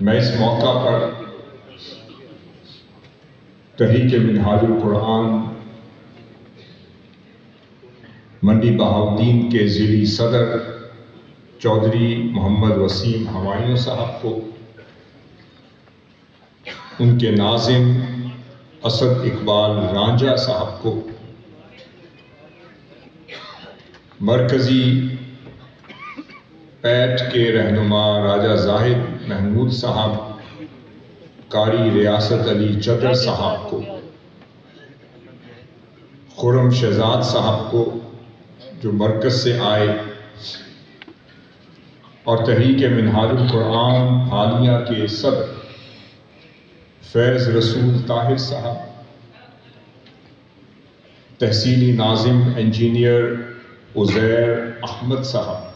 मैं इस मौका पर तहरीक मिनहाजुल कुरान मंडी बहाउद्दीन के ज़िली सदर चौधरी मोहम्मद वसीम हमायूं साहब को, उनके नाज़िम असद इकबाल रांझा साहब को, मरकज़ी पैठ के रहनुमा राजा जाहिद महमूद साहब, कारी रियासत अली चदर साहब को, खुरम शहजाद साहब को जो मरकज़ से आए, और तहरीक मिनहाजुल कुरान हालिया के सदर फैज़ रसूल ताहिर साहब, तहसीली नाज़िम इंजीनियर उज़ैर अहमद साहब,